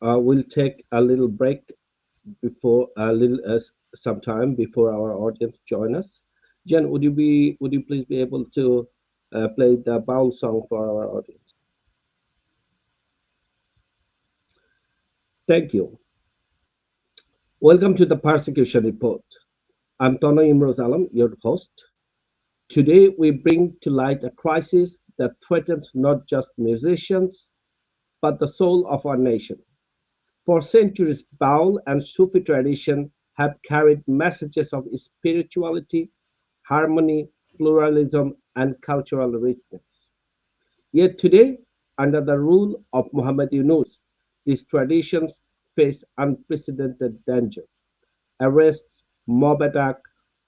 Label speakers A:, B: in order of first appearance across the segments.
A: We'll take a little break before a little some time before our audience join us. Jen, would you please be able to play the Baul song for our audience? Thank you. Welcome to the Persecution Report. I'm Tono Imroz Alam, your host. Today we bring to light a crisis that threatens not just musicians but the soul of our nation. For centuries, Baul and Sufi tradition have carried messages of spirituality, harmony, pluralism, and cultural richness. Yet today, under the rule of Muhammad Yunus, these traditions face unprecedented danger: arrests, mob attack,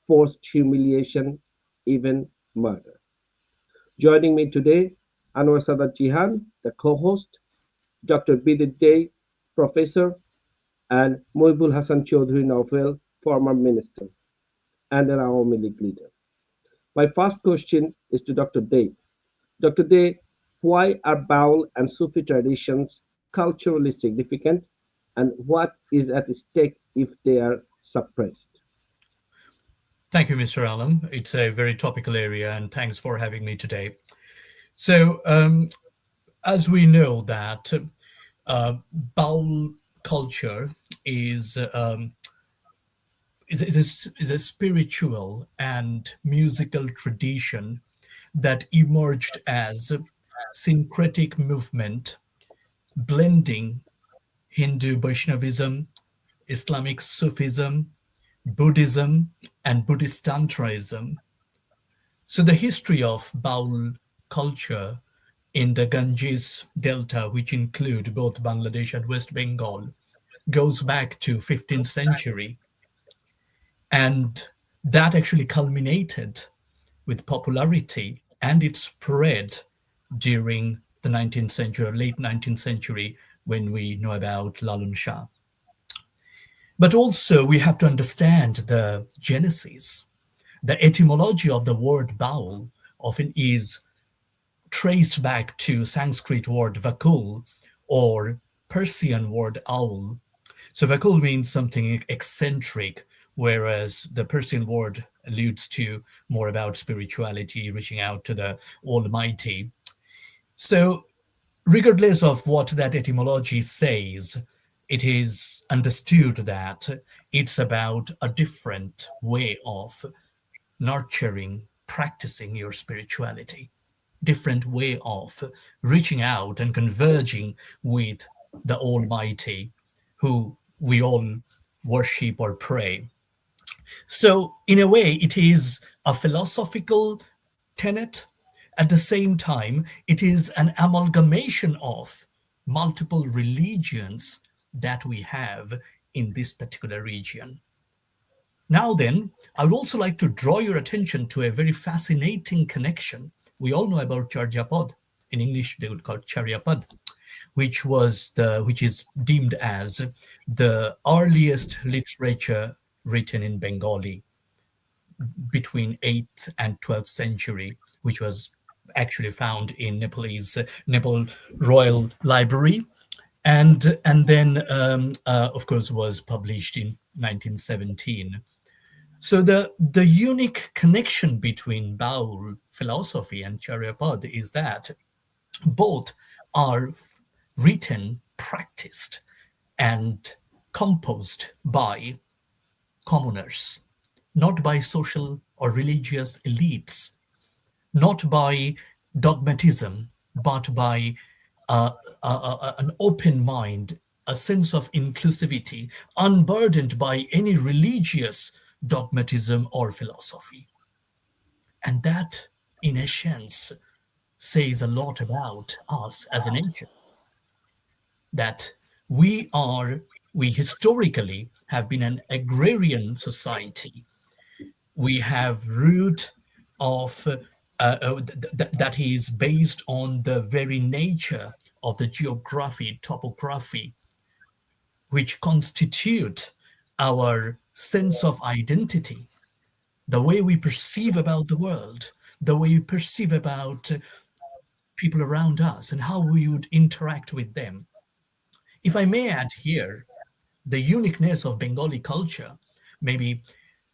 A: forced humiliation, even murder. Joining me today, Anwar Sadat Jihan, the co-host, Dr. Bidit Dey, professor, and Mohibul Hassan Chaudhry Naufel, former minister and an Awami League leader. My first question is to Dr. Dey. Dr. Dey, why are Baul and Sufi traditions culturally significant, and what is at stake if they are suppressed?
B: Thank you, Mr. Alam. It's a very topical area, and thanks for having me today. So, as we know that Baul culture is is a spiritual and musical tradition that emerged as syncretic movement blending Hindu Vaishnavism, Islamic Sufism, Buddhism, and Buddhist Tantraism. So the history of Baul culture in the Ganges Delta, which include both Bangladesh and West Bengal, goes back to 15th century. And that actually culminated with popularity and its spread during the 19th century, or late 19th century, when we know about Lalun Shah. But also we have to understand the genesis. The etymology of the word Baul often is traced back to Sanskrit word vakul or Persian word owl. So vakul means something eccentric, whereas the Persian word alludes to more about spirituality, reaching out to the Almighty. So regardless of what that etymology says, it is understood that it's about a different way of nurturing, practicing your spirituality, different way of reaching out and converging with the Almighty, who we all worship or pray. So, in a way, it is a philosophical tenet. At the same time, it is an amalgamation of multiple religions that we have in this particular region. Now, then, I would also like to draw your attention to a very fascinating connection. We all know about Charyapad. In English, they would call it Charyapad, which is deemed as the earliest literature written in Bengali between 8th and 12th century, which was actually found in Nepal Royal Library, and then of course was published in 1917. So the unique connection between Baul philosophy and Charyapad is that both are written, practiced, and composed by commoners, not by social or religious elites, not by dogmatism, but by an open mind, a sense of inclusivity, unburdened by any religious dogmatism or philosophy. And that, in essence, says a lot about us as a nation, that we historically have been an agrarian society. We have root of that is based on the very nature of the geography, topography, which constitute our sense of identity, the way we perceive about the world, the way we perceive about people around us, and how we would interact with them. If I may add here, the uniqueness of Bengali culture may be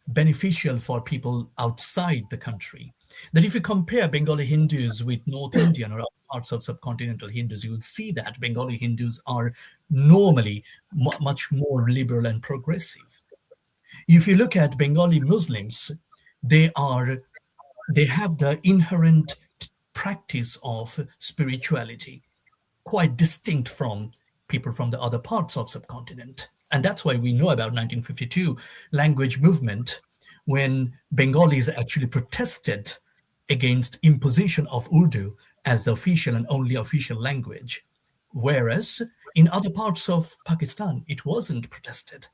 B: beneficial for people outside the country. That if you compare Bengali Hindus with North Indian or other parts of subcontinental Hindus, you will see that Bengali Hindus are normally much more liberal and progressive. If you look at Bengali Muslims, they are they have the inherent practice of spirituality quite distinct from people from the other parts of subcontinent. And that's why we know about 1952 language movement, when Bengalis actually protested against imposition of Urdu as the official and only official language, whereas in other parts of Pakistan it wasn't protested.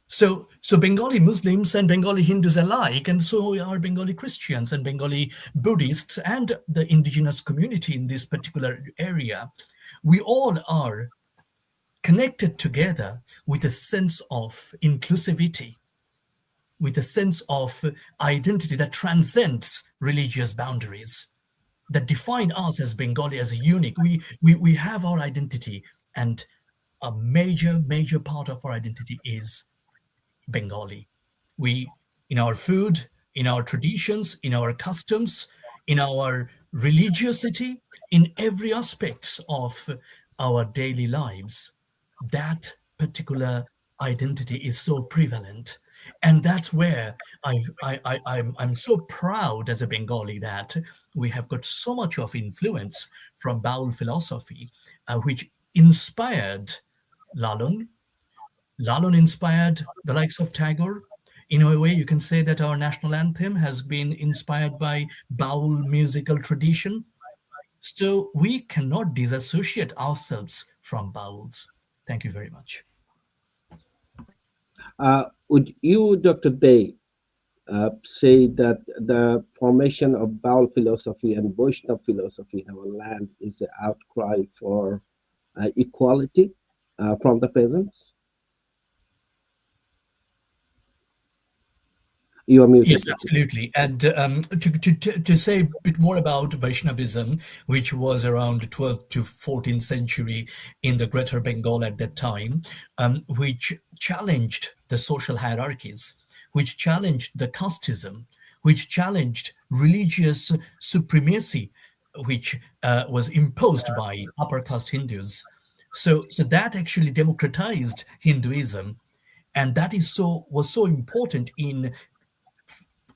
B: So Bengali Muslims and Bengali Hindus alike, and so are Bengali Christians and Bengali Buddhists and the indigenous community in this particular area, we all are connected together with a sense of inclusivity, with a sense of identity that transcends religious boundaries, that define us as Bengali as unique. We have our identity, and a major part of our identity is Bengali. We, in our food, in our traditions, in our customs, in our religiosity, in every aspects of our daily lives, that particular identity is so prevalent. And that's where I'm so proud as a Bengali that we have got so much of influence from Baul philosophy, which inspired Lalun. Lalun inspired the likes of Tagore. In a way, you can say that our national anthem has been inspired by Baul musical tradition. So we cannot disassociate ourselves from Bauls. Thank you very much.
A: Would you, Dr. Day, say that the formation of Baul philosophy and Vaishnava philosophy in our land is an outcry for equality from the peasants? You are muted.
B: Yes, absolutely. And to say a bit more about Vaishnavism, which was around 12th to 14th century in the Greater Bengal at that time, which challenged the social hierarchies, which challenged the casteism, which challenged religious supremacy, which was imposed by upper caste Hindus. So that actually democratized Hinduism, and that is so was so important in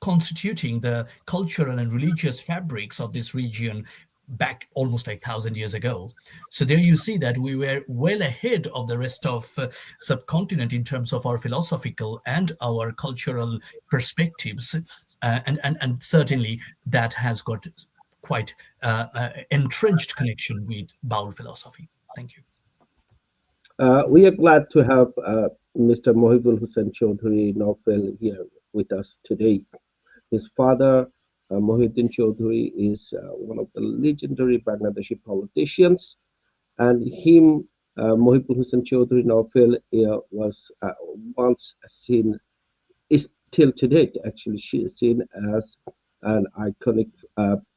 B: constituting the cultural and religious fabrics of this region back almost like 1,000 years ago. So there you see that we were well ahead of the rest of subcontinent in terms of our philosophical and our cultural perspectives. And certainly that has got quite entrenched connection with Baul philosophy. Thank you.
A: We are glad to have Mr. Mohibul Hussain Chaudhuri Naufel here with us today. His father, Mohiuddin Chaudhuri, is one of the legendary Bangladeshi politicians, and him, Mohibul Hussain Chaudhuri Naufel, was once seen, is till today actually, she is seen as an iconic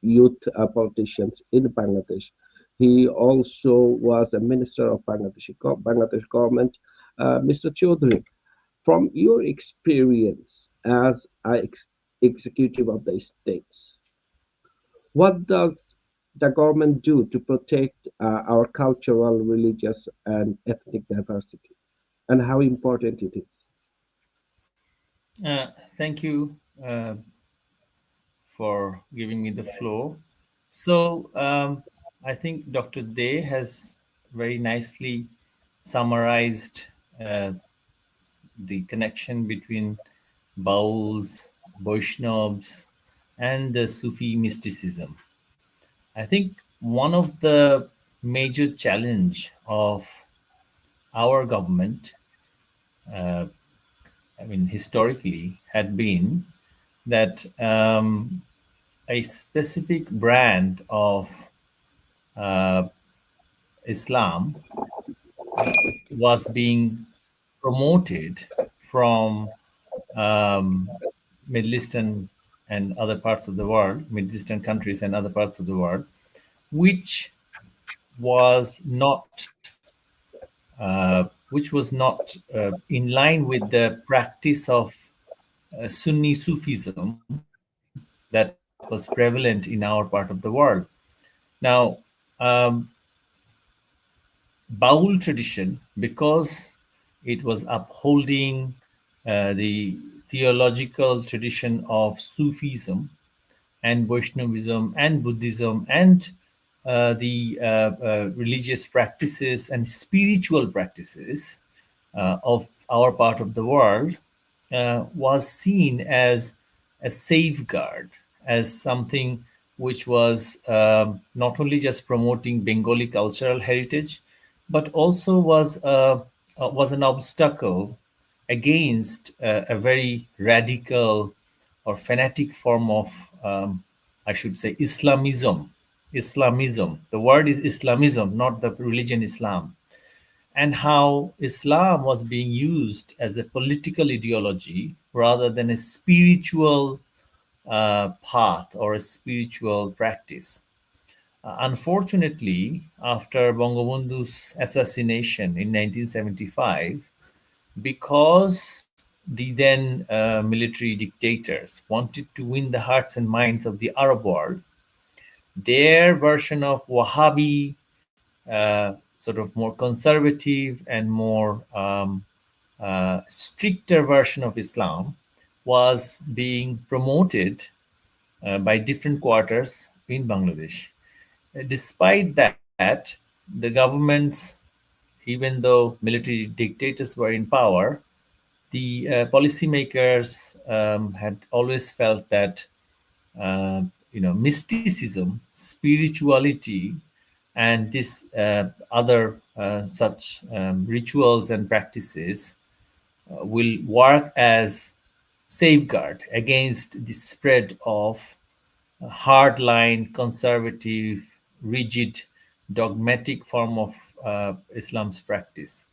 A: youth politician in Bangladesh. He also was a minister of Bangladesh government. Mr. Chaudhuri, from your experience as executive of the states, what does the government do to protect our cultural, religious, and ethnic diversity, and how important it is?
C: Thank you for giving me the floor. So I think Dr. Day has very nicely summarized the connection between Bauls, Vaishnavas, and the Sufi mysticism. I think one of the major challenge of our government, historically, had been that a specific brand of Islam was being promoted from Middle Eastern and other parts of the world, Middle Eastern countries and other parts of the world, which was not which was not in line with the practice of Sunni Sufism that was prevalent in our part of the world. Now, um, Baul tradition, because it was upholding the theological tradition of Sufism and Vaishnavism and Buddhism and the religious practices and spiritual practices of our part of the world, was seen as a safeguard, as something which was not only just promoting Bengali cultural heritage, but also was an obstacle against a very radical or fanatic form of, I should say, Islamism. Islamism. The word is Islamism, not the religion Islam, and how Islam was being used as a political ideology rather than a spiritual path or a spiritual practice. Unfortunately, after Bangabandhu's assassination in 1975, because the then military dictators wanted to win the hearts and minds of the Arab world, their version of Wahhabi, sort of more conservative and more stricter version of Islam, was being promoted by different quarters in Bangladesh. Despite that, the governments, even though military dictators were in power, the policymakers had always felt that mysticism, spirituality, and this other such rituals and practices will work as safeguard against the spread of hardline, conservative, rigid, dogmatic form of Islam's practice.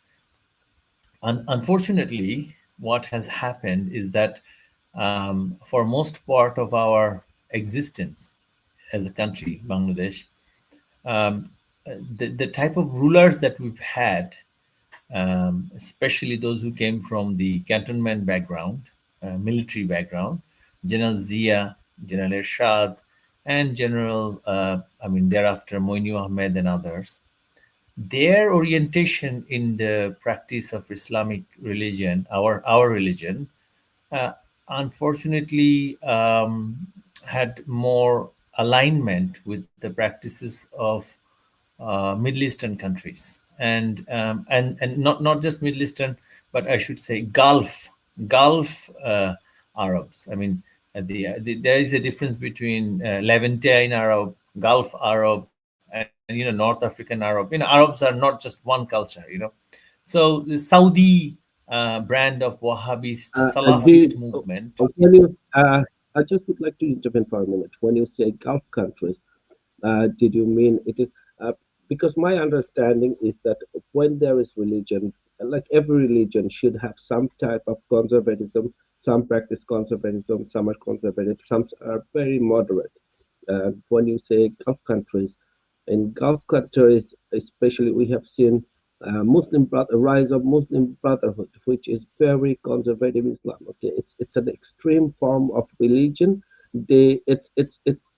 C: Unfortunately, what has happened is that for most part of our existence as a country, Bangladesh, the type of rulers that we've had, especially those who came from the cantonment background, military background, General Zia, General Ershad, and General, thereafter Moinu Ahmed and others, their orientation in the practice of Islamic religion, our religion, uh, unfortunately had more alignment with the practices of Middle Eastern countries, and not just Middle Eastern, but I should say Gulf Arabs. I mean, there is a difference between Levantine Arab, Gulf Arab, and North African Arab. Arabs are not just one culture. So the Saudi brand of Wahhabist Salafist
A: Do
C: movement.
A: when you, I just would like to intervene for a minute. When you say Gulf countries, did you mean it is? Because my understanding is that when there is religion, like every religion should have some type of conservatism. Some practice conservatism, some are conservative, some are very moderate. When you say Gulf countries, in Gulf countries, especially, we have seen rise of Muslim Brotherhood, which is very conservative Islam. Okay, it's an extreme form of religion. It's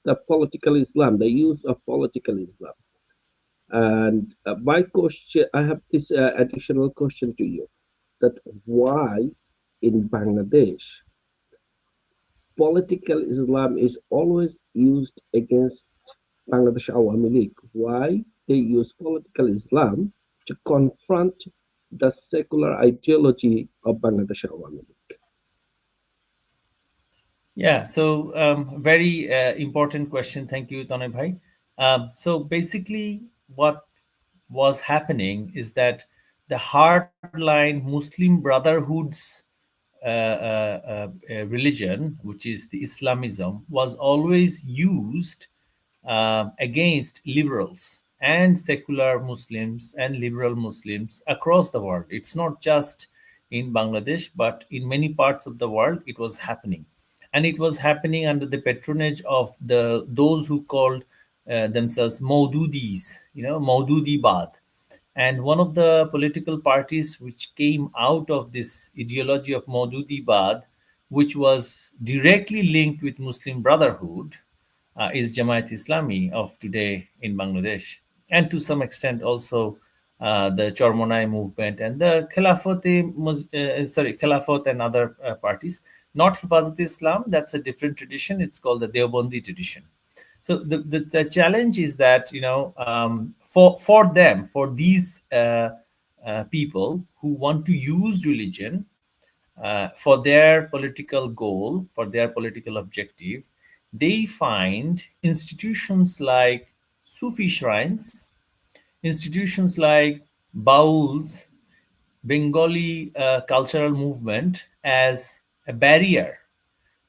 A: the political Islam, the use of political Islam. And my question, I have this additional question to you: that why in Bangladesh political Islam is always used against Bangladesh Awami League? Why they use political Islam to confront the secular ideology of Bangladesh Awami League?
C: Yeah, so very important question. Thank you, Tane Bhai. So basically, what was happening is that the hardline Muslim Brotherhood's religion, which is the Islamism, was always used against liberals and secular Muslims and liberal Muslims across the world. It's not just in Bangladesh, but in many parts of the world, it was happening, and it was happening under the patronage of those who called themselves Maududis, Maududi Bad. And one of the political parties which came out of this ideology of Maududi Bad, which was directly linked with Muslim Brotherhood, is Jamaat Islami of today in Bangladesh, and to some extent also the Chormonai movement and the Khilafat and other parties. Not Hifazat Islam, that's a different tradition. It's called the Deobandi tradition. So the challenge is that, for them, for these people who want to use religion for their political goal, for their political objective, they find institutions like Sufi shrines, institutions like Baul's Bengali cultural movement as a barrier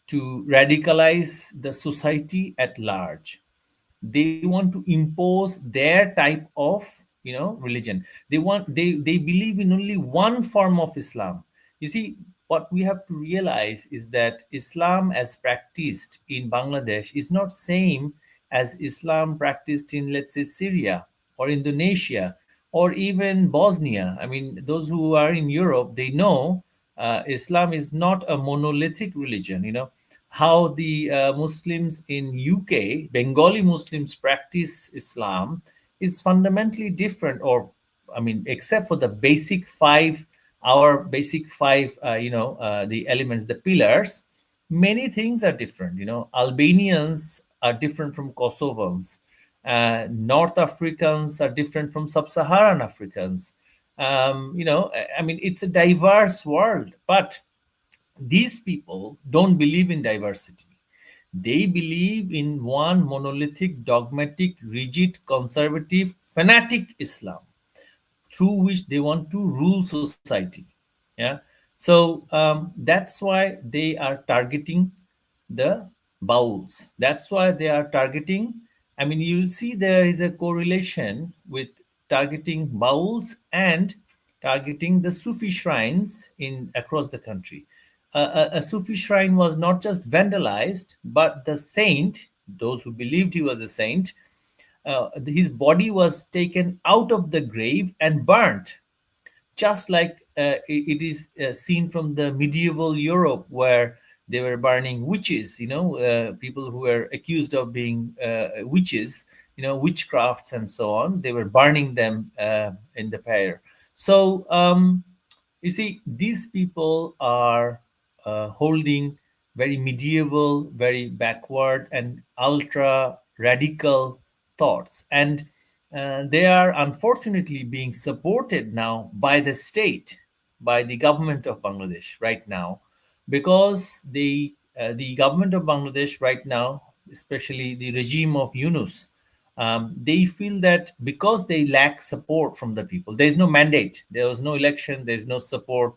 C: to radicalize the society at large. They want to impose their type of, religion. They believe in only one form of Islam. You see, what we have to realize is that Islam as practiced in Bangladesh is not same as Islam practiced in, let's say, Syria or Indonesia or even Bosnia. I mean, those who are in Europe, they know Islam is not a monolithic religion. How the Muslims in UK, Bengali Muslims practice Islam is fundamentally different, or I mean, except for the basic five, our basic five, the elements, the pillars, many things are different. Albanians are different from Kosovans. North Africans are different from Sub-Saharan Africans. I mean, it's a diverse world, but these people don't believe in diversity. They believe in one monolithic, dogmatic, rigid, conservative, fanatic Islam through which they want to rule society. Yeah. So that's why they are targeting the Bauls. That's why they are targeting. I mean, you'll see there is a correlation with targeting Bauls and targeting the Sufi shrines in across the country. A Sufi shrine was not just vandalized, but the saint, those who believed he was a saint, his body was taken out of the grave and burnt, just like it is seen from the medieval Europe, where they were burning witches, people who were accused of being witches, witchcrafts and so on. They were burning them in the pyre. So you see, these people are holding very medieval, very backward, and ultra radical thoughts. And they are unfortunately being supported now by the state, by the government of Bangladesh right now, because the government of Bangladesh right now, especially the regime of Yunus, they feel that because they lack support from the people, there is no mandate, there was no election, there is no support,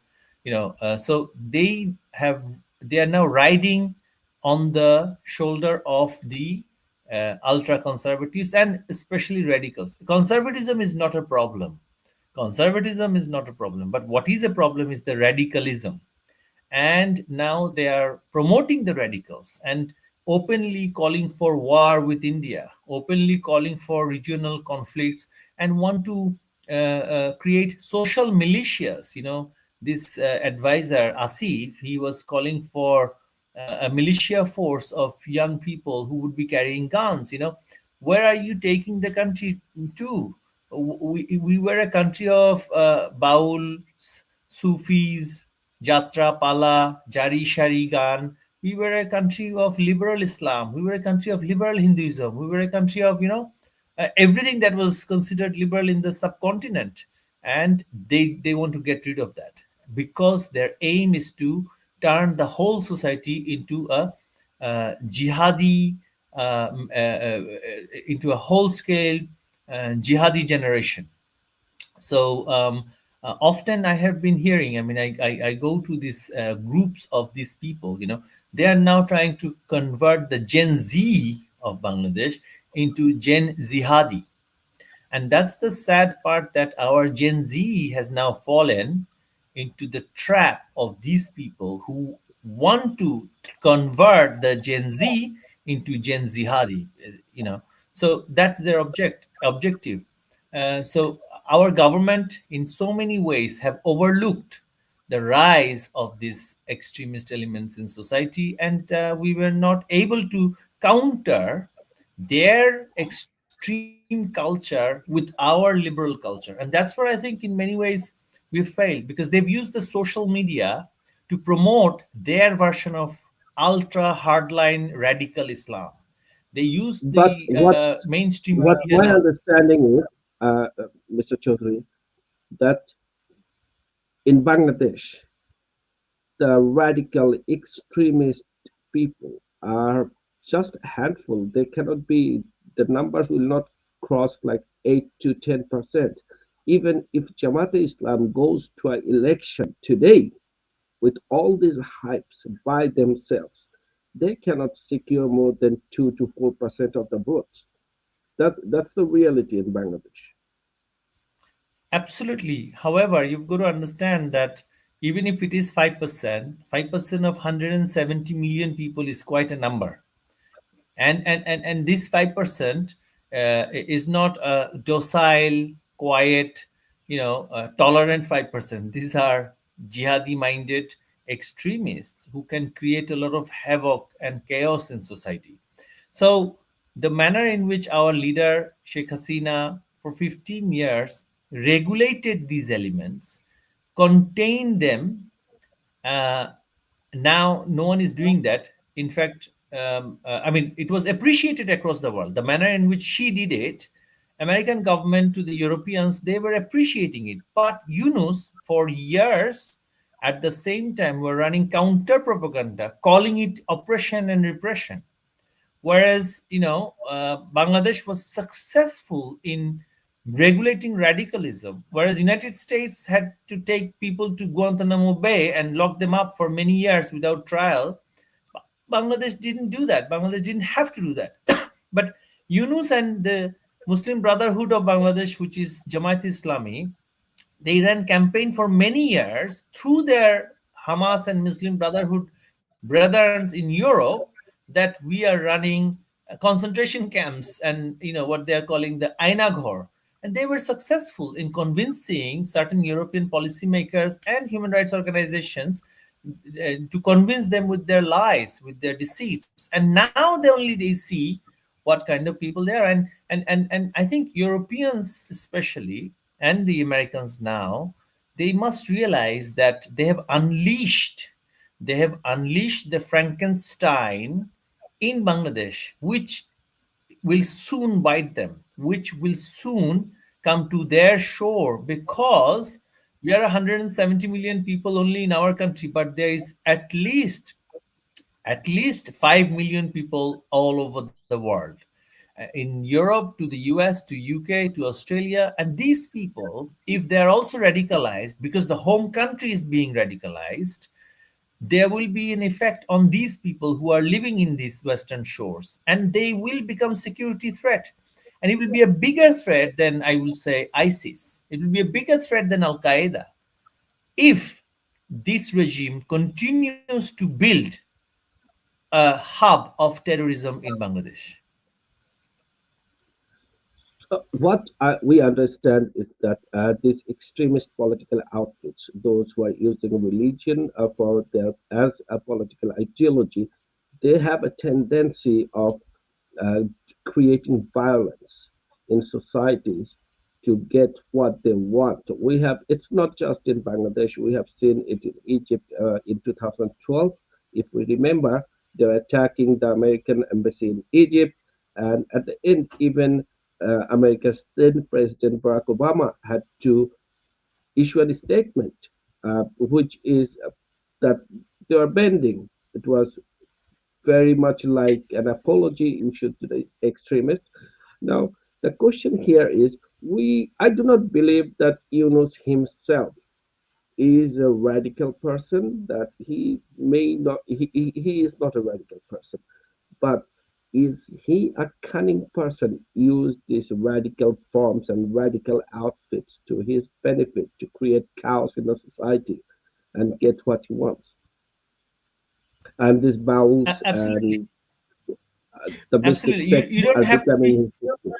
C: so they are now riding on the shoulder of the ultra conservatives and especially radicals. Conservatism is not a problem. Conservatism is not a problem. But what is a problem is the radicalism. And now they are promoting the radicals and openly calling for war with India, openly calling for regional conflicts, and want to create social militias. This advisor Asif, he was calling for a militia force of young people who would be carrying guns. Where are you taking the country to? We were a country of Bauls, Sufis, Jatra, Pala, Jari, Shari, Gan. We were a country of liberal Islam. We were a country of liberal Hinduism. We were a country of, everything that was considered liberal in the subcontinent. And they want to get rid of that because their aim is to turn the whole society into a jihadi, into a whole scale jihadi generation. So often I have been hearing, I mean, I go to these groups of these people, they are now trying to convert the Gen Z of Bangladesh into Gen Zihadi. And that's the sad part, that our Gen Z has now fallen into the trap of these people who want to convert the Gen Z into Gen Zihadi. So that's their objective. So our government in so many ways have overlooked the rise of these extremist elements in society, and we were not able to counter their extreme culture with our liberal culture. And that's where I think in many ways we failed, because they've used the social media to promote their version of ultra hardline radical Islam. They use
A: But
C: the mainstream
A: what
C: media
A: my
C: now.
A: understanding is, Mr. Chaudhary, that in Bangladesh, the radical extremist people are just a handful. They cannot be, the numbers will not cross like 8 to 10%. Even if Jamaat Islam goes to an election today with all these hypes by themselves, they cannot secure more than 2 to 4% of the votes. That's the reality in Bangladesh.
C: Absolutely. However, you've got to understand that even if it is 5%, 5% of 170 million people is quite a number. And this 5% is not a docile, quiet, tolerant 5%. These are jihadi minded extremists who can create a lot of havoc and chaos in society. So the manner in which our leader Sheikh Hasina for 15 years regulated these elements, contained them, uh, now no one is doing that. In fact, I mean, it was appreciated across the world. The manner in which she did it, American government to the Europeans, they were appreciating it. But Yunus, for years, at the same time, were running counter propaganda, calling it oppression and repression. Whereas, Bangladesh was successful in regulating radicalism, whereas United States had to take people to Guantanamo Bay and lock them up for many years without trial. Bangladesh didn't do that. Bangladesh didn't have to do that. But Yunus and the Muslim Brotherhood of Bangladesh, which is Jamaat Islami, they ran campaign for many years through their Hamas and Muslim Brotherhood brethren in Europe, that we are running concentration camps and what they are calling the Ainaghor. And they were successful in convincing certain European policymakers and human rights organizations to convince them with their lies, with their deceits. And now they see what kind of people they are. And I think Europeans especially, and the Americans now, they must realize that they have unleashed the Frankenstein in Bangladesh, which will soon bite them, which will soon come to their shore, because we are 170 million people only in our country, but there is at least 5 million people all over the world, in Europe, to the US, to UK, to Australia. And these people, if they are also radicalized, because the home country is being radicalized, there will be an effect on these people who are living in these western shores, and they will become security threat. And it will be a bigger threat than, I will say, ISIS. It will be a bigger threat than Al Qaeda if this regime continues to build a hub of terrorism in Bangladesh.
A: We understand is that these extremist political outfits, those who are using religion for their as a political ideology, they have a tendency of uh, creating violence in societies to get what they want. We have, it's not just in Bangladesh, we have seen it in Egypt in 2012. If we remember, they're attacking the American embassy in Egypt, and at the end, even America's then President Barack Obama had to issue a statement, which is that they are bending. It was very much like an apology issued to the extremists. Now, the question here is, I do not believe that Yunus himself is a radical person, that he may not, he is not a radical person, but is he a cunning person, use these radical forms and radical outfits to his benefit to create chaos in the society and get what he wants? And these bowels
C: Absolutely.
A: and, the mystic
C: Absolutely. You
A: sects
C: don't
A: are
C: have to be.
A: becoming his victims.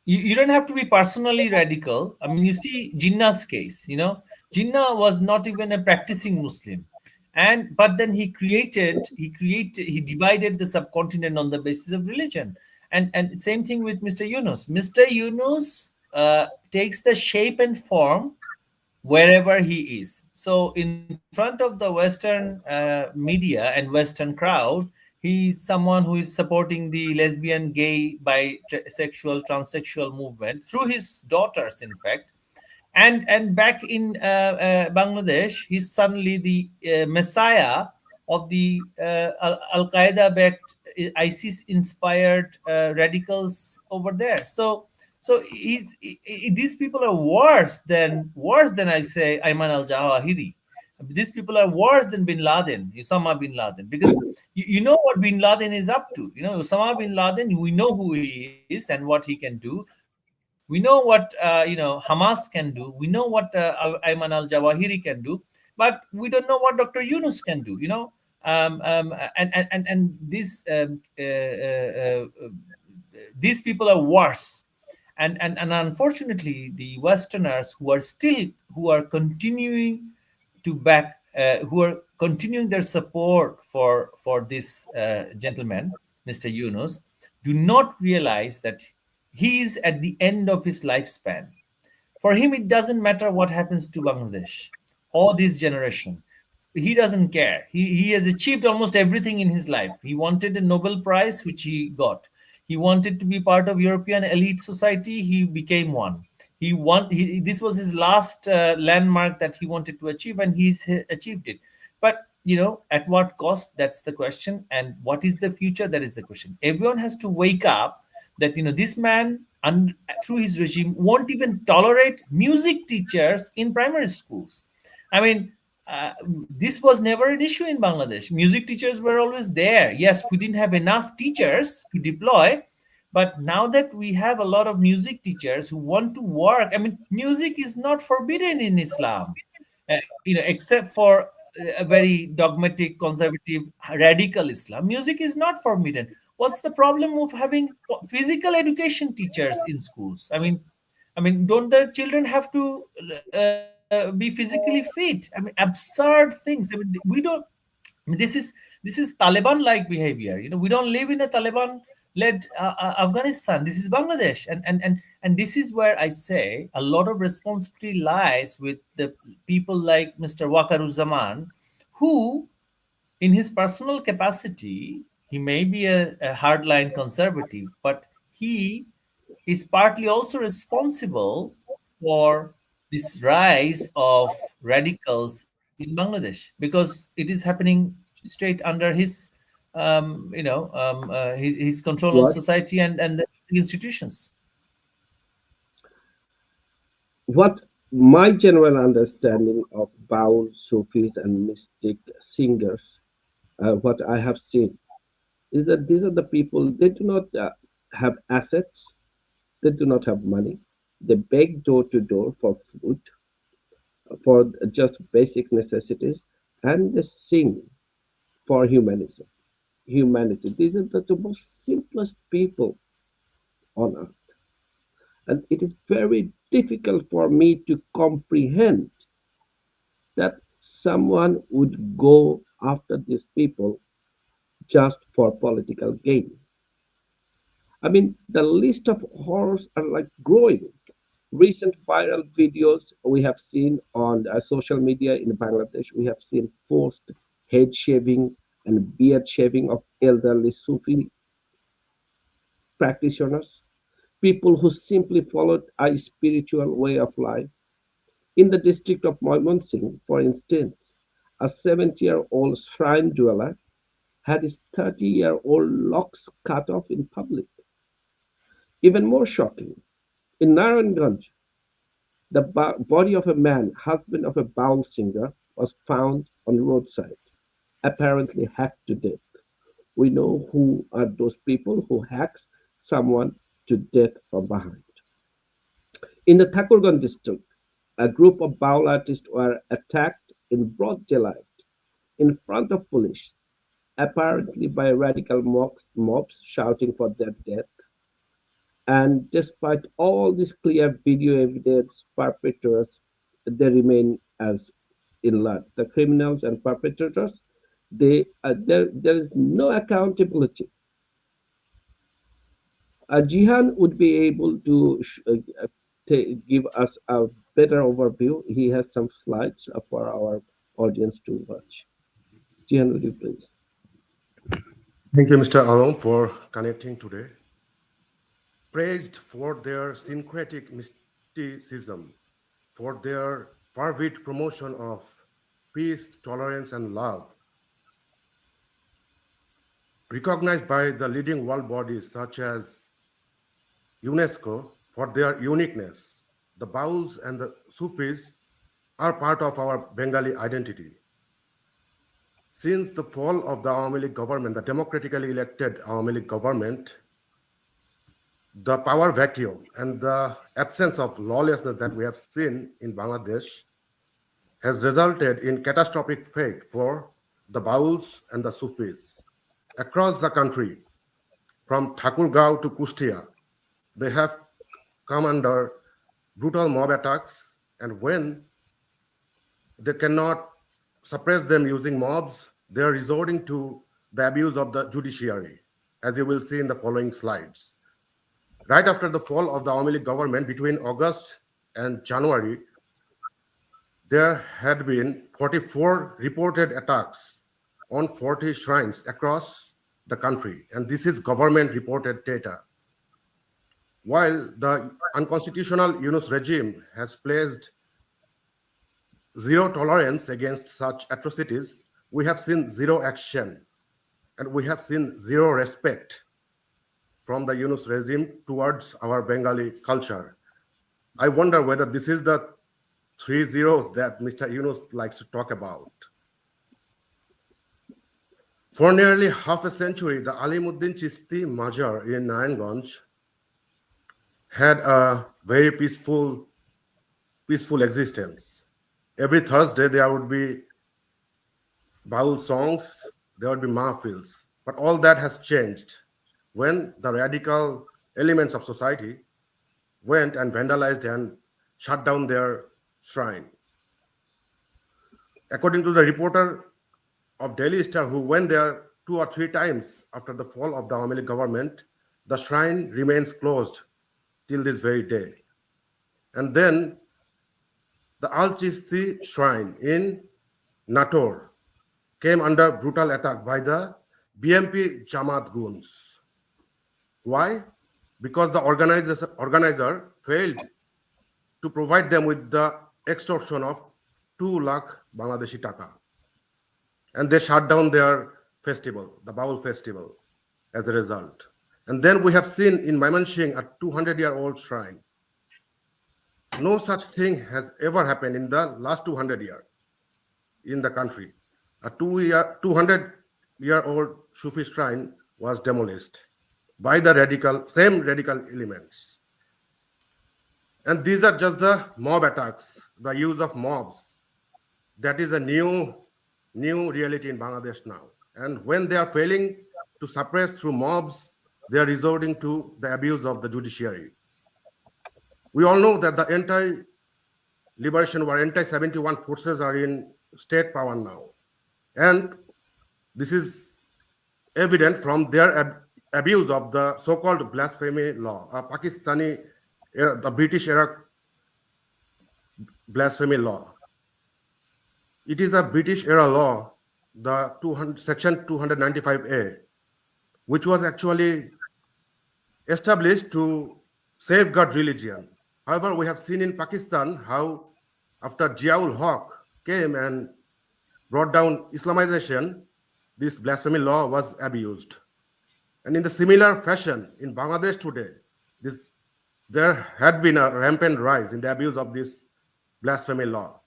C: You don't have to be personally radical. I mean, you see Jinnah's case, Jinnah was not even a practicing Muslim. And but then he divided the subcontinent on the basis of religion. And same thing with Mr. Yunus. Mr. Yunus takes the shape and form wherever he is. So, in front of the Western media and Western crowd, he's someone who is supporting the lesbian, gay, bisexual, transsexual movement through his daughters, in fact. And back in Bangladesh, he's suddenly the messiah of the Al Qaeda backed, ISIS inspired radicals over there. So these people are worse than I say Ayman al Zawahiri. These people are worse than Bin Laden, Osama bin Laden, because you know what Bin Laden is up to. Osama bin Laden, we know who he is and what he can do. We know what Hamas can do. We know what Ayman al Zawahiri can do, but we don't know what Dr. Yunus can do. And these people are worse. And unfortunately, the Westerners who are continuing to back who are continuing their support for this gentleman, Mr. Yunus, do not realize that he is at the end of his lifespan. For him, it doesn't matter what happens to Bangladesh or this generation. He doesn't care. He has achieved almost everything in his life. He wanted a Nobel Prize, which he got. He wanted to be part of European elite society. He became one. This was his last landmark that he wanted to achieve, and he's achieved it. But at what cost? That's the question. And what is the future? That is the question. Everyone has to wake up that this man, through his regime, won't even tolerate music teachers in primary schools. I mean, this was never an issue in Bangladesh. Music teachers were always there. Yes, we didn't have enough teachers to deploy, but now that we have a lot of music teachers who want to work, I mean, music is not forbidden in Islam, except for a very dogmatic, conservative, radical Islam. Music is not forbidden. What's the problem of having physical education teachers in schools? I mean, don't the children have to be physically fit? I mean, absurd things. I mean, we don't. I mean, this is Taliban-like behavior. We don't live in a Taliban-led Afghanistan. This is Bangladesh, and this is where I say a lot of responsibility lies with the people like Mr. Wakaruzaman, who, in his personal capacity, he may be a hardline conservative, but he is partly also responsible for this rise of radicals in Bangladesh, because it is happening straight under his control on
A: What
C: society and the institutions.
A: what my general understanding of Baul Sufis and mystic singers, what I have seen is that these are the people. They do not have assets. They do not have money. They beg door to door for food, for just basic necessities, and they sing for humanism, humanity. These are the most simplest people on earth. And it is very difficult for me to comprehend that someone would go after these people just for political gain. I mean, the list of horrors are like growing. Recent viral videos we have seen on social media in Bangladesh, we have seen forced head shaving and beard shaving of elderly Sufi practitioners, people who simply followed a spiritual way of life. In the district of Moymonsing, for instance, a 70-year-old shrine dweller had his 30-year-old locks cut off in public. Even more shocking, in Naranganj, the body of a man, husband of a Baul singer, was found on the roadside, apparently hacked to death. We know who are those people who hacks someone to death from behind. In the Thakurganj district, a group of Baul artists were attacked in broad daylight in front of police, apparently by radical mobs shouting for their death. And despite all this clear video evidence, perpetrators they remain as in large. The criminals and perpetrators, there is no accountability. Jihan would be able to give us a better overview. He has some slides for our audience to watch. Jihan, would you please?
D: Thank you, Mr. Alom, for connecting today. Praised for their syncretic mysticism, for their fervid promotion of peace, tolerance, and love, recognized by the leading world bodies such as UNESCO for their uniqueness, the Bauls and the Sufis are part of our Bengali identity. Since the fall of the Awami League government, the democratically elected Awami League government, the power vacuum and the absence of lawlessness that we have seen in Bangladesh has resulted in catastrophic fate for the Bauls and the Sufis. Across the country, from Thakurgaon to Kustia, they have come under brutal mob attacks, and when they cannot suppress them using mobs, they are resorting to the abuse of the judiciary, as you will see in the following slides. Right after the fall of the Awami League government between August and January, there had been 44 reported attacks on 40 shrines across the country, and this is government reported data. While the unconstitutional Yunus regime has placed zero tolerance against such atrocities, we have seen zero action, and we have seen zero respect from the Yunus regime towards our Bengali culture. I wonder whether this is the 3 zeros that Mr. Yunus likes to talk about. For nearly half a century, the Alimuddin Chisti Majar in Nayanganj had a very peaceful existence. Every Thursday there would be Baul songs, there would be mahfils. But all that has changed when the radical elements of society went and vandalized and shut down their shrine. According to the reporter of Daily Star who went there 2 or 3 times after the fall of the Awami League government, the shrine remains closed till this very day. And then the Al Chisti shrine in Nator came under brutal attack by the BMP Jamaat goons. Why? Because the organizer failed to provide them with the extortion of 2 lakh Bangladeshi taka. And they shut down their festival, the Baul festival, as a result. And then we have seen in Maimansingh a 200-year-old shrine. No such thing has ever happened in the last 200 years in the country. A 200-year-old Sufi shrine was demolished by the same radical elements. And these are just the mob attacks, the use of mobs. That is a new reality in Bangladesh now. And when they are failing to suppress through mobs, they are resorting to the abuse of the judiciary. We all know that the anti-liberation war, anti-71 forces are in state power now. And this is evident from their abuse of the so-called blasphemy law, a Pakistani, the British era blasphemy law. It is a British era law, the section 295A, which was actually established to safeguard religion. However, we have seen in Pakistan how after Ziaul Haq came and brought down Islamization, this blasphemy law was abused. And in the similar fashion, in Bangladesh today, there had been a rampant rise in the abuse of this blasphemy law.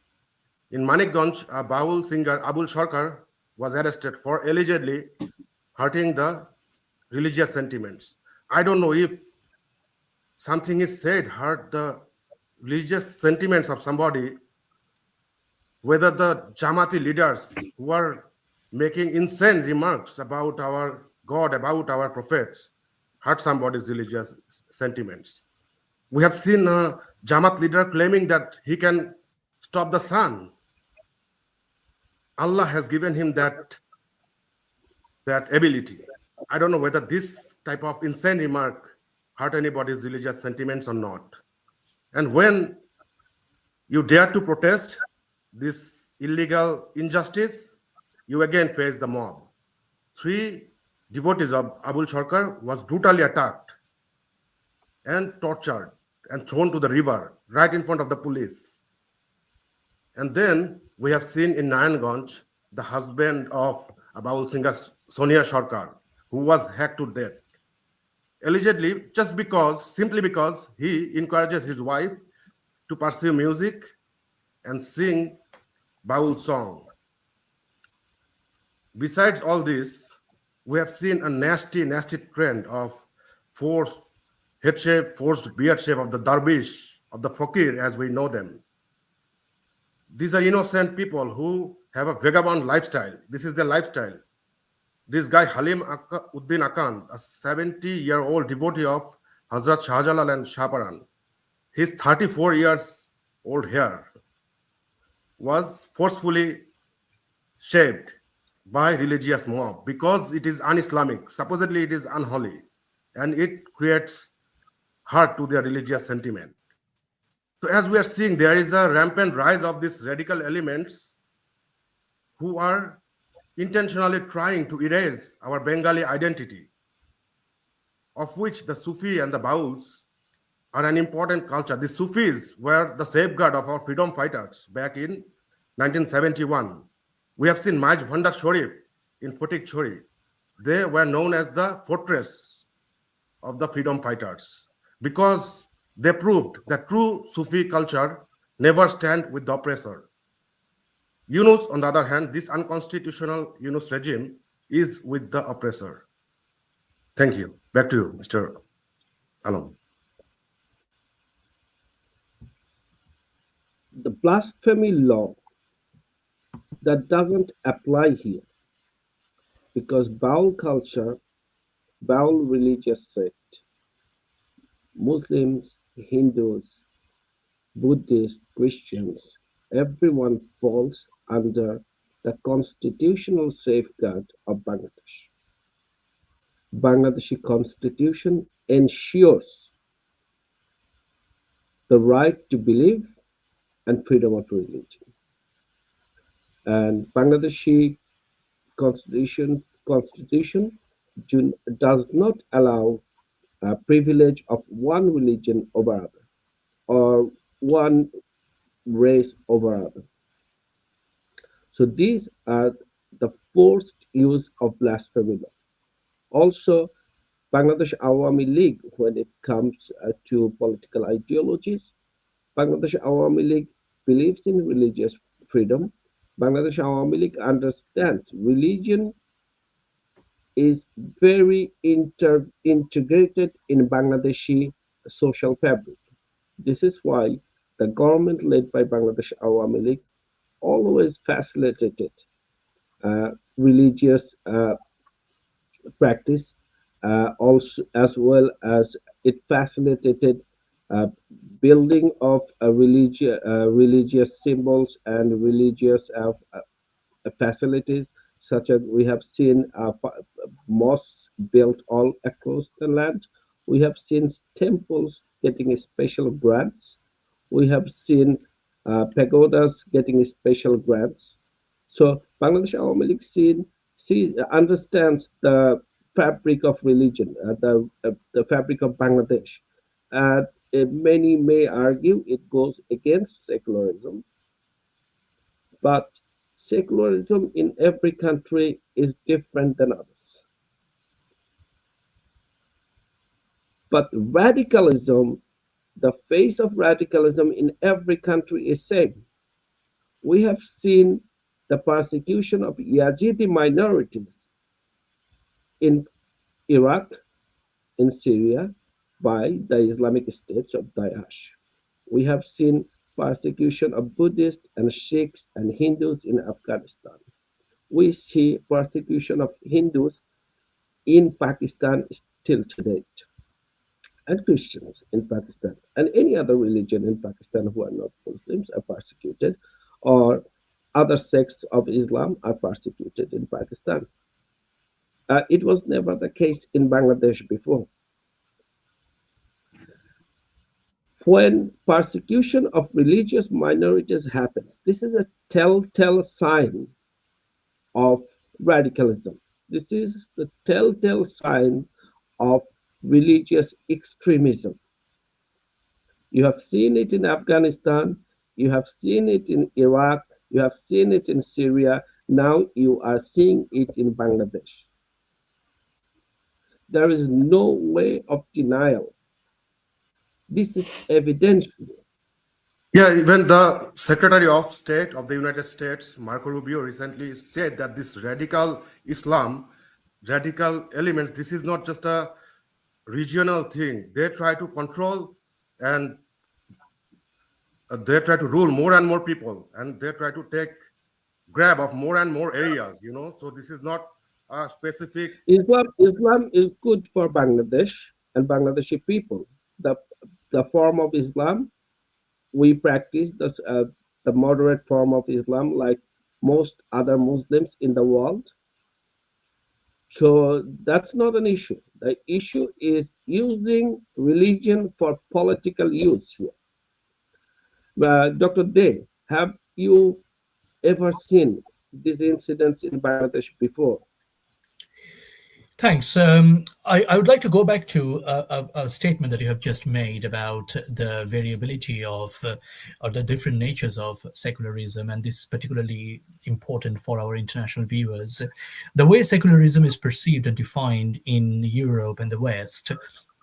D: In Manikganj, a Baul singer, Abul Sarkar, was arrested for allegedly hurting the religious sentiments. I don't know if something is said hurt the religious sentiments of somebody, whether the Jamati leaders who are making insane remarks about our God, about our prophets, hurt somebody's religious sentiments. We have seen a Jamaat leader claiming that he can stop the sun. Allah has given him that ability. I don't know whether this type of insane remark hurt anybody's religious sentiments or not. And when you dare to protest this illegal injustice, you again face the mob. 3 devotees of Abul Sarkar was brutally attacked and tortured and thrown to the river right in front of the police. And then we have seen in Nayanganj the husband of a Baul singer Sonia Sarkar, who was hacked to death, allegedly simply because he encourages his wife to pursue music and sing Baul song. Besides all this, we have seen a nasty trend of forced head shape, forced beard shape of the darvish, of the fakir as we know them. These are innocent people who have a vagabond lifestyle. This is their lifestyle. This guy Halim Uddin Akan, a 70-year-old devotee of Hazrat Shahjalal and Shahparan, his 34 years old hair was forcefully shaved by religious mob because it is un-Islamic. Supposedly it is unholy, and it creates hurt to their religious sentiment. So as we are seeing, there is a rampant rise of these radical elements who are intentionally trying to erase our Bengali identity, of which the Sufi and the Bauls are an important culture. The Sufis were the safeguard of our freedom fighters back in 1971. We have seen Maj Bhandar Sharif in Fotik Chori. They were known as the fortress of the freedom fighters because they proved that true Sufi culture never stand with the oppressor. Yunus, on the other hand, this unconstitutional Yunus regime is with the oppressor. Thank you. Back to you, Mr. Alam.
A: The blasphemy law that doesn't apply here because Baul culture, Baul religious sect, Muslims, Hindus, Buddhists, Christians, everyone falls under the constitutional safeguard of Bangladesh. Bangladeshi constitution ensures the right to believe and freedom of religion. And Bangladeshi constitution does not allow a privilege of one religion over other or one race over other. So these are the forced use of blasphemy law. Also, Bangladesh Awami League, when it comes to political ideologies, Bangladesh Awami League believes in religious freedom. Bangladesh Awami League understands religion is very integrated in Bangladeshi social fabric. This is why the government led by Bangladesh Awami League always facilitated religious practice, also as well as it facilitated building of religious symbols and religious facilities, such as we have seen mosques built all across the land. We have seen temples getting special grants. We have seen pagodas getting special grants. So Bangladesh Awami League understands the fabric of religion, the fabric of Bangladesh. Many may argue it goes against secularism, but secularism in every country is different than others. But radicalism, the face of radicalism in every country is same. We have seen the persecution of Yazidi minorities in Iraq, in Syria, by the Islamic states of Daesh. We have seen persecution of Buddhists and Sikhs and Hindus in Afghanistan. We see persecution of Hindus in Pakistan still to date. and Christians in Pakistan, and any other religion in Pakistan who are not Muslims are persecuted, or other sects of Islam are persecuted in Pakistan. It was never the case in Bangladesh before. When persecution of religious minorities happens, this is a telltale sign of radicalism. This is the telltale sign of religious extremism. You have seen it in Afghanistan, you have seen it in Iraq, you have seen it in Syria, now you are seeing it in Bangladesh. There is no way of denial. This is evidential.
D: Yeah, even the Secretary of State of the United States, Marco Rubio, recently said that this radical Islam, radical elements, this is not just a regional thing. They try to control and they try to rule more and more people, and they try to take grab of more and more areas, So this is not a specific.
A: Islam is good for Bangladesh and Bangladeshi people. The form of Islam we practice, the moderate form of Islam, like most other Muslims in the world. So that's not an issue. The issue is using religion for political use here. Dr. Day, have you ever seen these incidents in Bangladesh before?
B: Thanks. I would like to go back to a statement that you have just made about the variability of or the different natures of secularism, and this is particularly important for our international viewers. The way secularism is perceived and defined in Europe and the West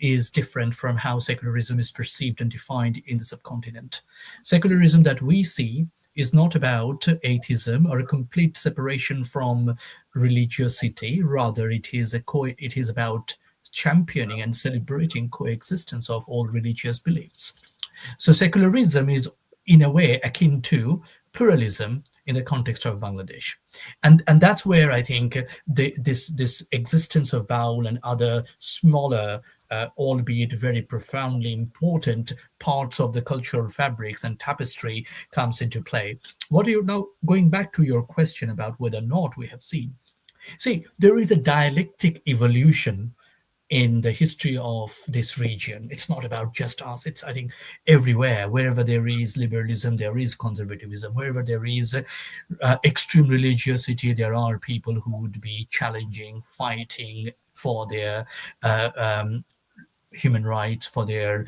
B: is different from how secularism is perceived and defined in the subcontinent. Secularism that we see is not about atheism or a complete separation from religiosity. Rather, it is about championing and celebrating coexistence of all religious beliefs. So secularism is in a way akin to pluralism in the context of Bangladesh. And that's where I think this existence of Baul and other smaller, albeit very profoundly important parts of the cultural fabrics and tapestry comes into play. What are you now going back to your question about whether or not we have seen? See, there is a dialectic evolution in the history of this region. It's not about just us. It's, I think, everywhere. Wherever there is liberalism, there is conservatism. Wherever there is extreme religiosity, there are people who would be challenging, fighting for their human rights, for their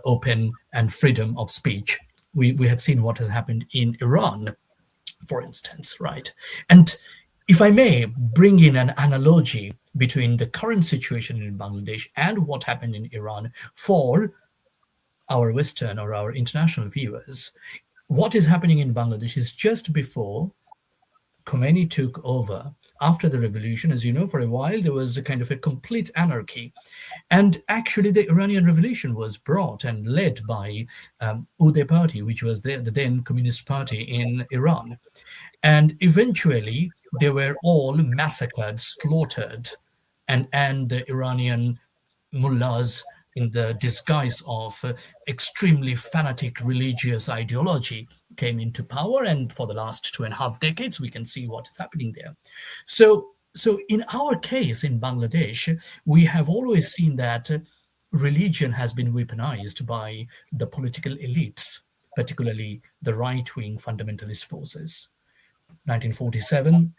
B: open and freedom of speech. We have seen what has happened in Iran, for instance, right? And if I may bring in an analogy between the current situation in Bangladesh and what happened in Iran for our Western or our international viewers, what is happening in Bangladesh is just before Khomeini took over. After the revolution, as you know, for a while there was a kind of a complete anarchy. And actually the Iranian revolution was brought and led by Ude party, which was the then communist party in Iran. And eventually they were all massacred, slaughtered, and the Iranian mullahs, in the disguise of extremely fanatic religious ideology, came into power. And for the last 2.5 decades, we can see what is happening there. So in our case in Bangladesh, we have always seen that religion has been weaponized by the political elites, particularly the right-wing fundamentalist forces. 1947,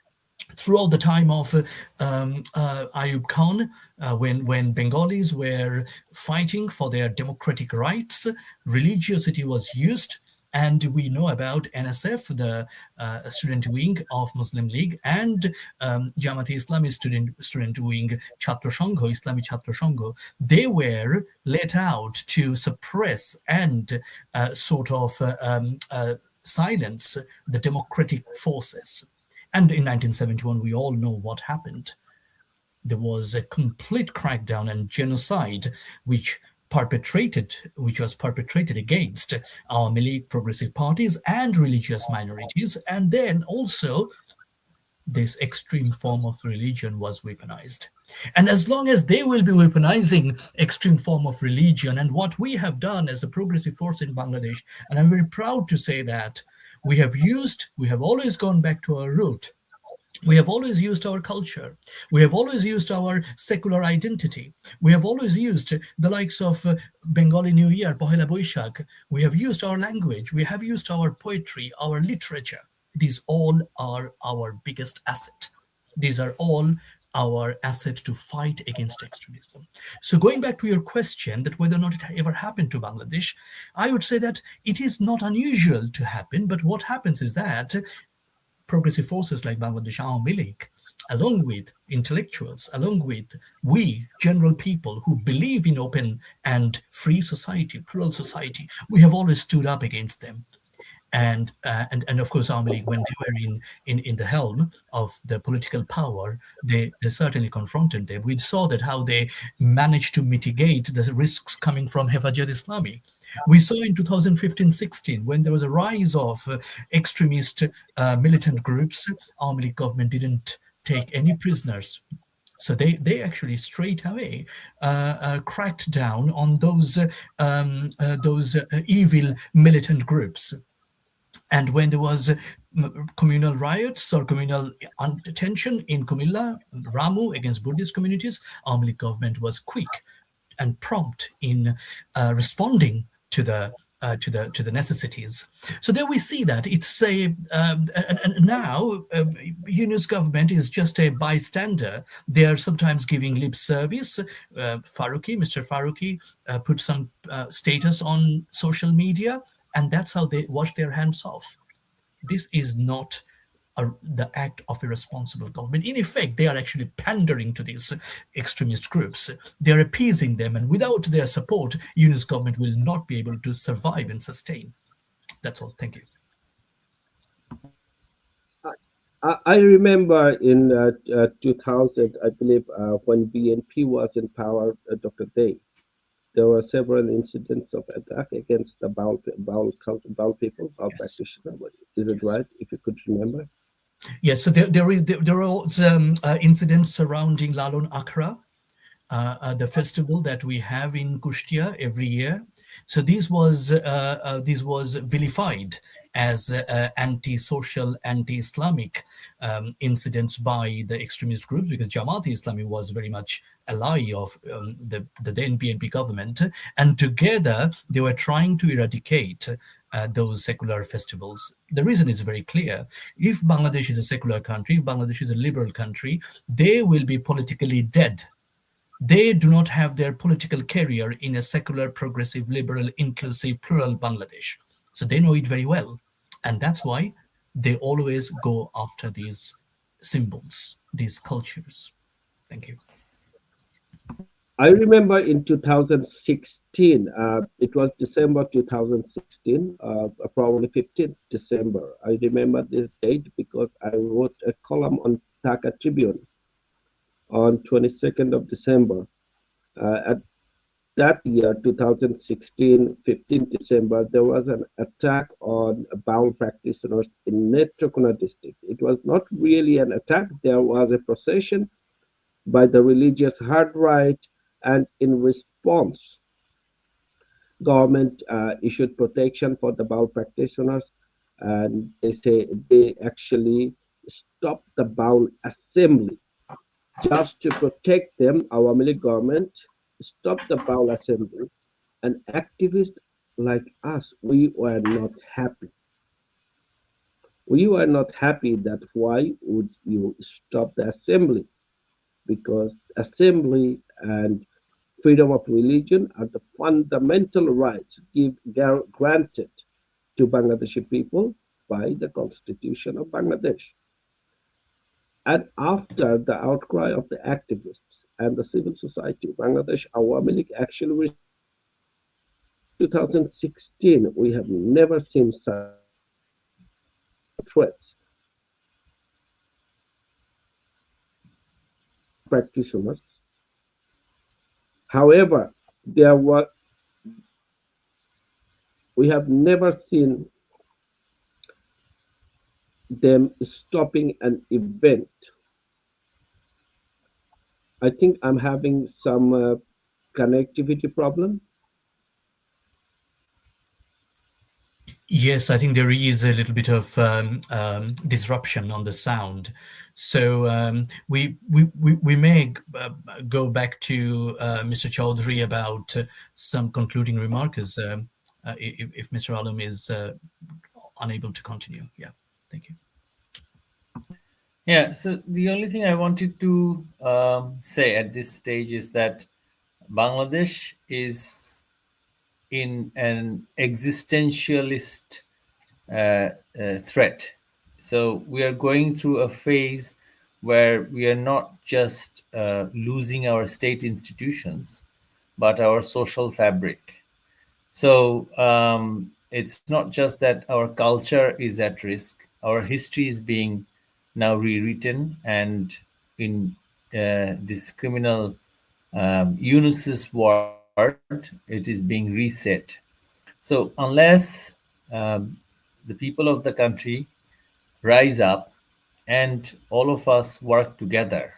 B: throughout the time of Ayub Khan, when Bengalis were fighting for their democratic rights, religiosity was used. And we know about NSF, the student wing of Muslim League, and Jamaat-e-Islami student wing Chhatra Sangho, Islami Chhatra Sangho. They were let out to suppress and silence the democratic forces. And in 1971, we all know what happened. There was a complete crackdown and genocide which was perpetrated against Awami League, progressive parties and religious minorities. And then also this extreme form of religion was weaponized. And as long as they will be weaponizing extreme form of religion, and what we have done as a progressive force in Bangladesh, and I'm very proud to say that we have always gone back to our root. We have always used our culture. We have always used our secular identity. We have always used the likes of Bengali New Year, Pohela Boishak. We have used our language. We have used our poetry, our literature. These all are our biggest asset. These are all our asset to fight against extremism. So going back to your question that whether or not it ever happened to Bangladesh, I would say that it is not unusual to happen, but what happens is that progressive forces like Bangladesh Awami League, along with intellectuals, along with we, general people who believe in open and free society, plural society, we have always stood up against them. And of course, Awami League, when they were in the helm of the political power, they certainly confronted them. We saw that how they managed to mitigate the risks coming from Hefajat Islami. We saw in 2015-16 when there was a rise of extremist militant groups, Awami League government didn't take any prisoners. So they actually straight away cracked down on those evil militant groups. And when there was communal riots or communal tension in Kumilla, Ramu against Buddhist communities, Awami League government was quick and prompt in responding to the necessities. So there we see that it's and now Yunus government is just a bystander. They are sometimes giving lip service. Mr. Faruqi put some status on social media, and that's how they wash their hands off. This is not the act of a responsible government. In effect, they are actually pandering to these extremist groups. They are appeasing them, and without their support, Yunus government will not be able to survive and sustain. That's all. Thank you.
A: I remember in 2000, I believe, when BNP was in power, Dr. Day, there were several incidents of attack against the Baul people, Baul
B: Yes.
A: practitioners. Is it
B: Yes.
A: right? If you could remember.
B: Yes, so there are also incidents surrounding Lalon Akhra, the festival that we have in Kushtia every year. So this was vilified as anti-social, anti-Islamic incidents by the extremist groups, because Jamaat-e-Islami was very much ally of the then BNP government, and together they were trying to eradicate those secular festivals. The reason is very clear. If Bangladesh is a secular country, if Bangladesh is a liberal country, they will be politically dead. They do not have their political career in a secular, progressive, liberal, inclusive, plural Bangladesh. So they know it very well. And that's why they always go after these symbols, these cultures. Thank you.
A: I remember in 2016, it was December 2016, probably 15th December. I remember this date because I wrote a column on Dhaka Tribune on 22nd of December. At that year, 2016, 15th December, there was an attack on Baul practitioners in Netrokona district. It was not really an attack. There was a procession by the religious hard right, and in response, government issued protection for the Baul practitioners, and they actually stopped the Baul assembly just to protect them. Our Awami League government stopped the Baul assembly, and activists like us, we were not happy. We were not happy that why would you stop the assembly? Because assembly and freedom of religion are the fundamental rights granted to Bangladeshi people by the Constitution of Bangladesh. And after the outcry of the activists and the civil society, Bangladesh Awami League actually 2016, we have never seen such threats. Practitioners. However, we have never seen them stopping an event I think I'm having some connectivity problem.
B: Yes, I think there is a little bit of disruption on the sound. So we may go back to Mr. Chaudhry about some concluding remarks if Mr. Alam is unable to continue. Yeah, thank you.
C: Yeah, so the only thing I wanted to say at this stage is that Bangladesh is in an existentialist threat. So we are going through a phase where we are not just losing our state institutions, but our social fabric. So it's not just that our culture is at risk, our history is being now rewritten, and in this criminal Yunus's word, it is being reset. So unless the people of the country rise up and all of us work together,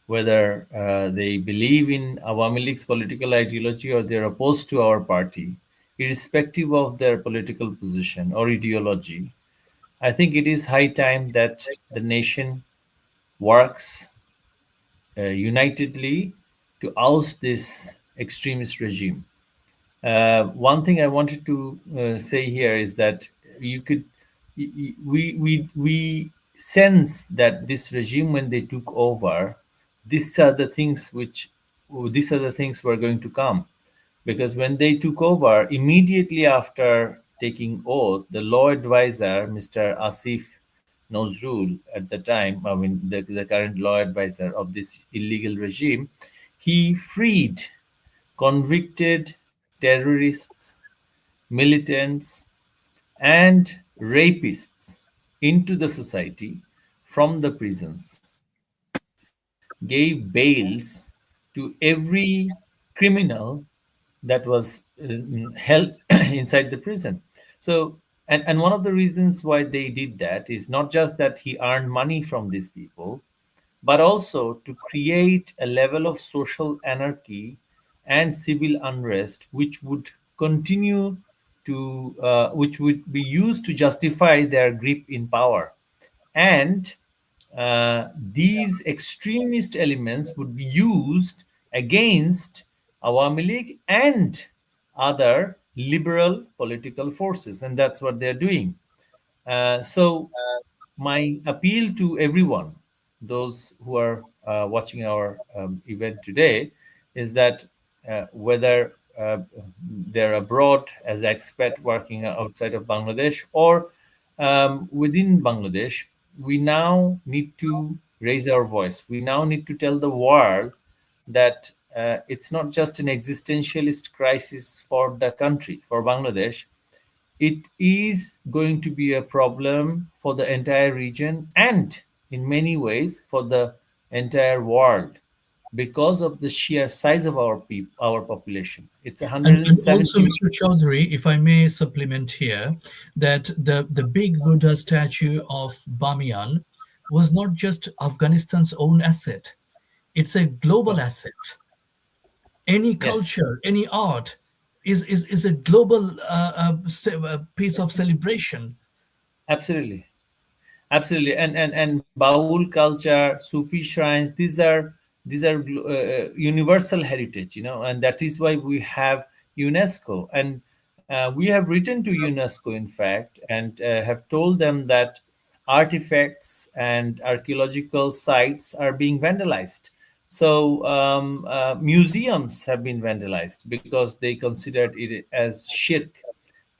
C: whether they believe in Awami League's political ideology or they're opposed to our party, irrespective of their political position or ideology, I think it is high time that the nation works unitedly to oust this extremist regime. One thing I wanted to say here is that you could, we sense that this regime, when they took over, these are the things which, these are the things were going to come, because when they took over, immediately after taking oath, the law advisor, Mr. Asif Nozrul, at the time, I mean the current law advisor of this illegal regime, he freed convicted terrorists, militants, and rapists into the society from the prisons, gave bails to every criminal that was held inside the prison. So, and one of the reasons why they did that is not just that he earned money from these people, but also to create a level of social anarchy and civil unrest which would continue to which would be used to justify their grip in power. And these extremist elements would be used against Awami League and other liberal political forces, and that's what they're doing. So my appeal to everyone, those who are watching our event today, is that whether they're abroad as expat working outside of Bangladesh or within Bangladesh, we now need to raise our voice. We now need to tell the world that it's not just an existentialist crisis for the country, for Bangladesh. It is going to be a problem for the entire region and, in many ways, for the entire world because of the sheer size of our population. It's
B: And also,
C: 170.
B: Mr. Chaudhary, if I may supplement here, that the big Buddha statue of Bamiyan was not just Afghanistan's own asset, it's a global
C: No.
B: asset. Any
C: Yes,
B: culture, any art is a global piece of celebration.
C: absolutely. Absolutely, and Baul culture, Sufi shrines, these are universal heritage, and that is why we have UNESCO, and we have written to UNESCO, in fact, and have told them that artifacts and archaeological sites are being vandalized. So museums have been vandalized because they considered it as shirk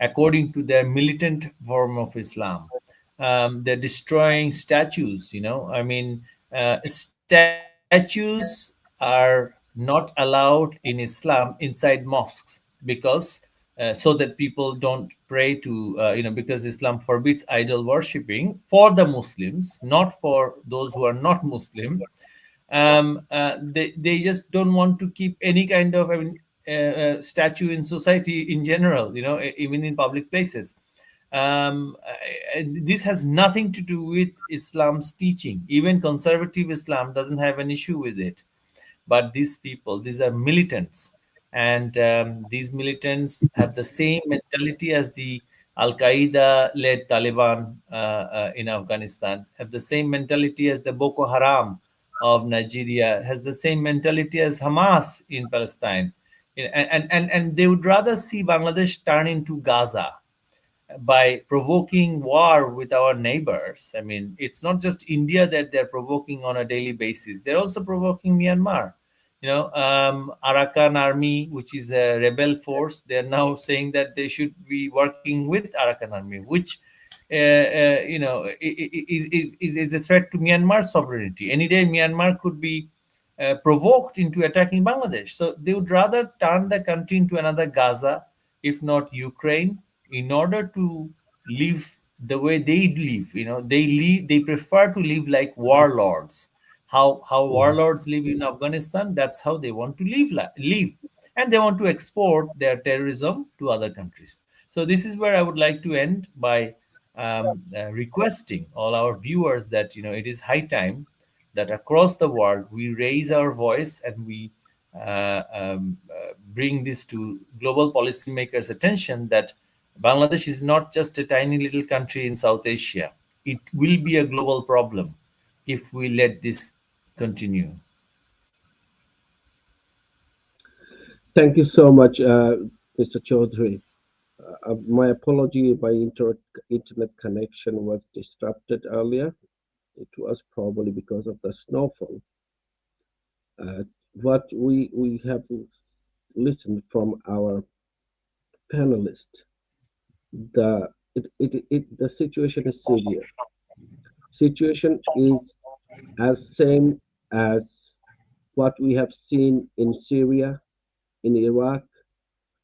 C: according to their militant form of Islam. They're destroying statues. I mean, statues are not allowed in Islam inside mosques because so that people don't pray to, because Islam forbids idol worshipping for the Muslims, not for those who are not Muslim. They just don't want to keep any kind of, I mean, statue in society in general, even in public places. This has nothing to do with Islam's teaching. Even conservative Islam doesn't have an issue with it. but these people, these are militants, and these militants have the same mentality as the Al Qaeda led Taliban in Afghanistan, have the same mentality as the Boko Haram of Nigeria, has the same mentality as Hamas in Palestine. And they would rather see Bangladesh turn into Gaza by provoking war with our neighbors. I mean, it's not just India that they're provoking on a daily basis, they're also provoking Myanmar. Arakan Army, which is a rebel force, they're now saying that they should be working with Arakan Army, which is a threat to Myanmar's sovereignty. Any day, Myanmar could be provoked into attacking Bangladesh. So they would rather turn the country into another Gaza, if not Ukraine, in order to live the way they live. They prefer to live like warlords. How
A: Mhm.
C: warlords live in Afghanistan, that's how they want to live. And they want to export their terrorism to other countries. So this is where I would like to end by requesting all our viewers that it is high time that across the world we raise our voice and we bring this to global policymakers' attention that Bangladesh is not just a tiny little country in South Asia. It will be a global problem if we let this continue.
A: Thank you so much, Mr. Chaudhary. My apology, my internet connection was disrupted earlier. It was probably because of the snowfall. What we have listened from our panelists, the situation is severe. Situation is as same as what we have seen in Syria, in Iraq.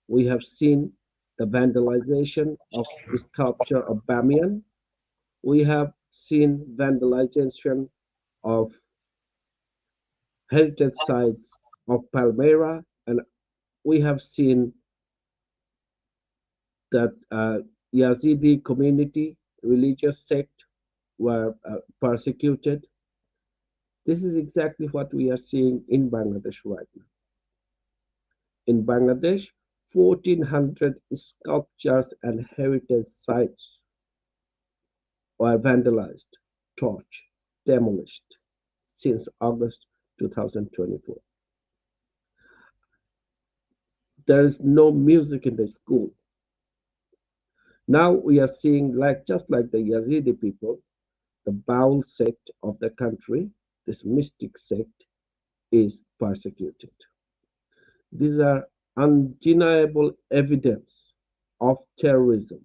A: We have seen the vandalization of sculpture of Bamiyan. We have seen vandalization of heritage sites of Palmyra, and we have seen that Yazidi community, religious sect, were persecuted. This is exactly what we are seeing in Bangladesh right now. In Bangladesh, 1,400 sculptures and heritage sites were vandalized, torched, demolished since August 2024. There is no music in the school. Now we are seeing, just like the Yazidi people, the Baul sect of the country, this mystic sect, is persecuted. These are undeniable evidence of terrorism.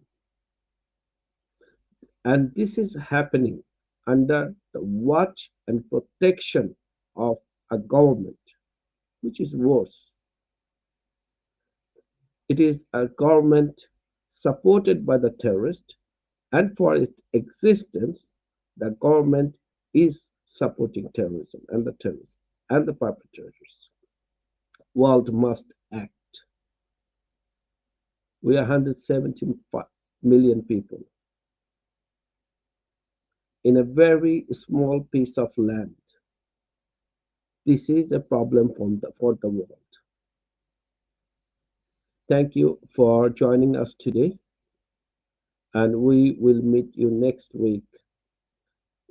A: And this is happening under the watch and protection of a government, which is worse. It is a government supported by the terrorist, and for its existence, the government is supporting terrorism and the terrorists and the perpetrators. World must act. We are 170 million people in a very small piece of land. This is a problem for the world. Thank you for joining us today, and we will meet you next week,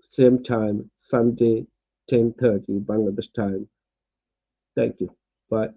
A: same time, Sunday, 10:30 Bangladesh time. Thank you. Bye.